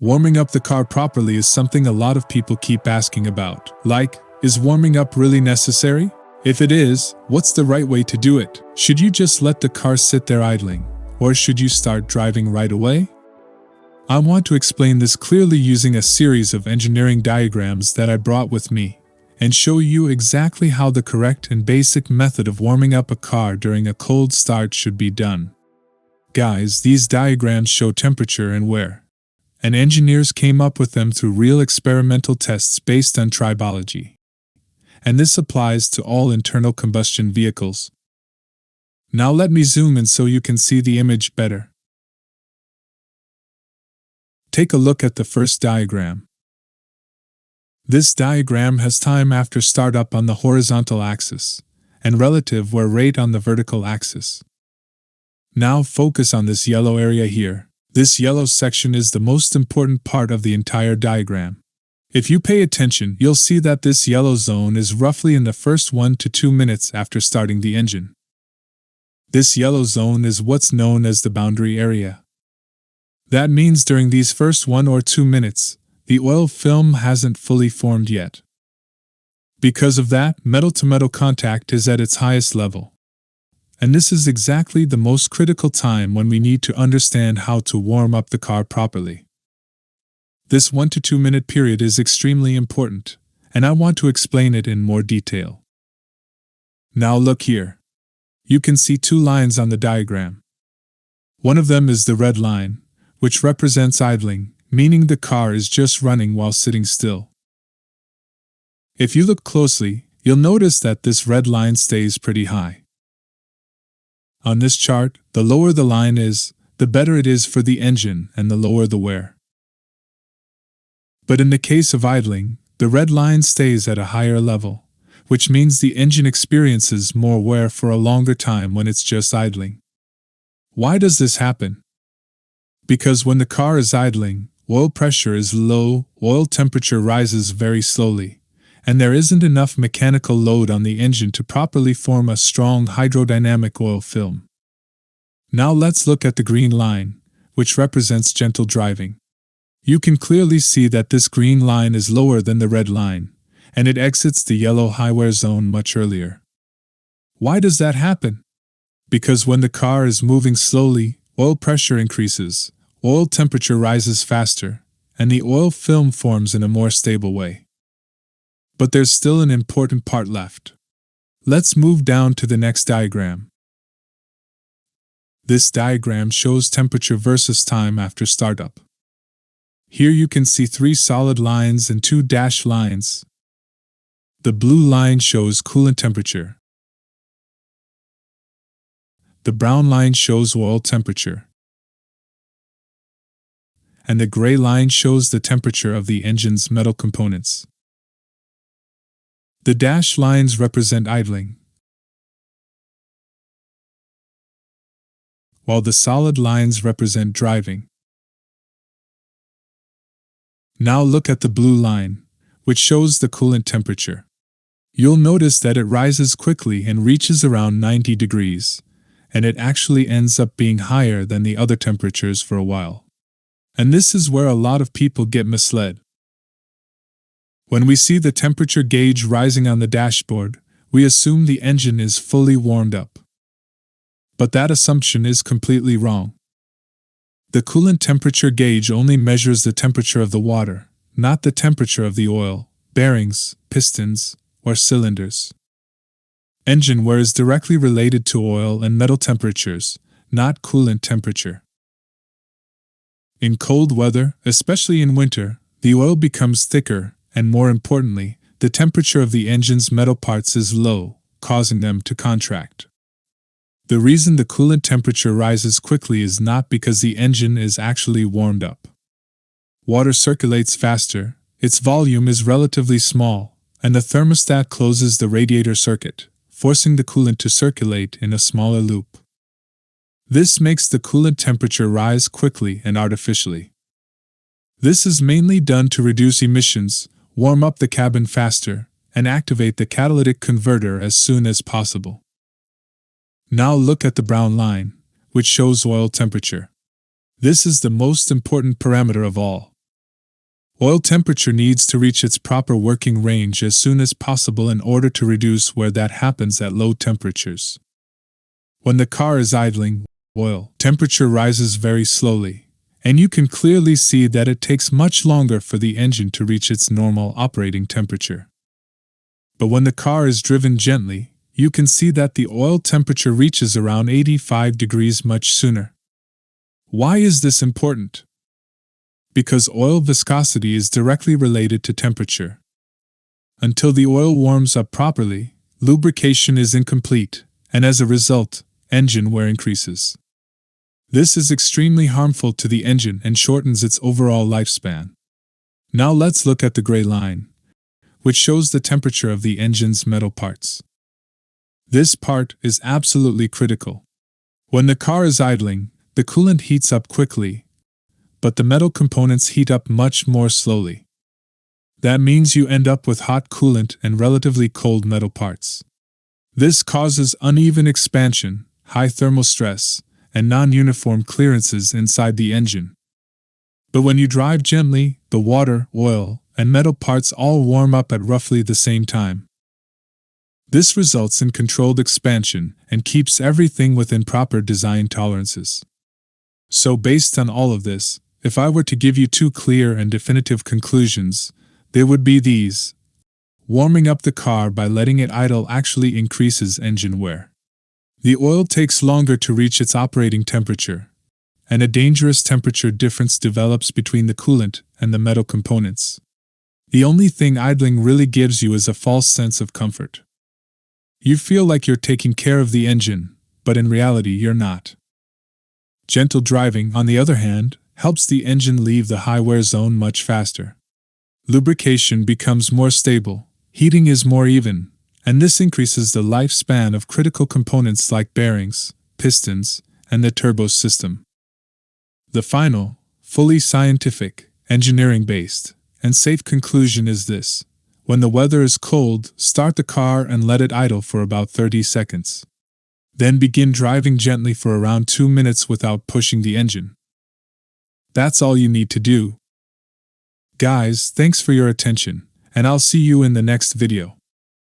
Warming up the car properly is something a lot of people keep asking about. Like, is warming up really necessary? If it is, what's the right way to do it? Should you just let the car sit there idling? Or should you start driving right away? I want to explain this clearly using a series of engineering diagrams that I brought with me, and show you exactly how the correct and basic method of warming up a car during a cold start should be done. Guys, these diagrams show temperature and wear, and engineers came up with them through real experimental tests based on tribology. And this applies to all internal combustion vehicles. Now let me zoom in so you can see the image better. Take a look at the first diagram. This diagram has time after startup on the horizontal axis, and relative wear rate on the vertical axis. Now focus on this yellow area here. This yellow section is the most important part of the entire diagram. If you pay attention, you'll see that this yellow zone is roughly in the first 1 to 2 minutes after starting the engine. This yellow zone is what's known as the boundary area. That means during these first 1 or 2 minutes, the oil film hasn't fully formed yet. Because of that, metal-to-metal contact is at its highest level. And this is exactly the most critical time when we need to understand how to warm up the car properly. This 1 to 2 minute period is extremely important, and I want to explain it in more detail. Now look here. You can see 2 lines on the diagram. One of them is the red line, which represents idling, meaning the car is just running while sitting still. If you look closely, you'll notice that this red line stays pretty high. On this chart, the lower the line is, the better it is for the engine and the lower the wear. But in the case of idling, the red line stays at a higher level, which means the engine experiences more wear for a longer time when it's just idling. Why does this happen? Because when the car is idling, oil pressure is low, oil temperature rises very slowly, and there isn't enough mechanical load on the engine to properly form a strong hydrodynamic oil film. Now let's look at the green line, which represents gentle driving. You can clearly see that this green line is lower than the red line, and it exits the yellow high wear zone much earlier. Why does that happen? Because when the car is moving slowly, oil pressure increases, oil temperature rises faster, and the oil film forms in a more stable way. But there's still an important part left. Let's move down to the next diagram. This diagram shows temperature versus time after startup. Here you can see 3 solid lines and 2 dashed lines. The blue line shows coolant temperature. The brown line shows oil temperature. And the gray line shows the temperature of the engine's metal components. The dashed lines represent idling, while the solid lines represent driving. Now look at the blue line, which shows the coolant temperature. You'll notice that it rises quickly and reaches around 90 degrees, and it actually ends up being higher than the other temperatures for a while. And this is where a lot of people get misled. When we see the temperature gauge rising on the dashboard, we assume the engine is fully warmed up. But that assumption is completely wrong. The coolant temperature gauge only measures the temperature of the water, not the temperature of the oil, bearings, pistons, or cylinders. Engine wear is directly related to oil and metal temperatures, not coolant temperature. In cold weather, especially in winter, the oil becomes thicker, and more importantly, the temperature of the engine's metal parts is low, causing them to contract. The reason the coolant temperature rises quickly is not because the engine is actually warmed up. Water circulates faster, its volume is relatively small, and the thermostat closes the radiator circuit, forcing the coolant to circulate in a smaller loop. This makes the coolant temperature rise quickly and artificially. This is mainly done to reduce emissions, warm up the cabin faster, and activate the catalytic converter as soon as possible. Now look at the brown line, which shows oil temperature. This is the most important parameter of all. Oil temperature needs to reach its proper working range as soon as possible in order to reduce wear that happens at low temperatures. When the car is idling, oil temperature rises very slowly, and you can clearly see that it takes much longer for the engine to reach its normal operating temperature. But when the car is driven gently, you can see that the oil temperature reaches around 85 degrees much sooner. Why is this important? Because oil viscosity is directly related to temperature. Until the oil warms up properly, lubrication is incomplete, and as a result, engine wear increases. This is extremely harmful to the engine and shortens its overall lifespan. Now let's look at the gray line, which shows the temperature of the engine's metal parts. This part is absolutely critical. When the car is idling, the coolant heats up quickly, but the metal components heat up much more slowly. That means you end up with hot coolant and relatively cold metal parts. This causes uneven expansion, high thermal stress, and non-uniform clearances inside the engine. But when you drive gently, the water, oil, and metal parts all warm up at roughly the same time. This results in controlled expansion and keeps everything within proper design tolerances. So based on all of this, if I were to give you two clear and definitive conclusions, they would be these. Warming up the car by letting it idle actually increases engine wear. The oil takes longer to reach its operating temperature, and a dangerous temperature difference develops between the coolant and the metal components. The only thing idling really gives you is a false sense of comfort. You feel like you're taking care of the engine, but in reality you're not. Gentle driving, on the other hand, helps the engine leave the high wear zone much faster. Lubrication becomes more stable, heating is more even, and this increases the lifespan of critical components like bearings, pistons, and the turbo system. The final, fully scientific, engineering-based, and safe conclusion is this. When the weather is cold, start the car and let it idle for about 30 seconds. Then begin driving gently for around 2 minutes without pushing the engine. That's all you need to do. Guys, thanks for your attention, and I'll see you in the next video.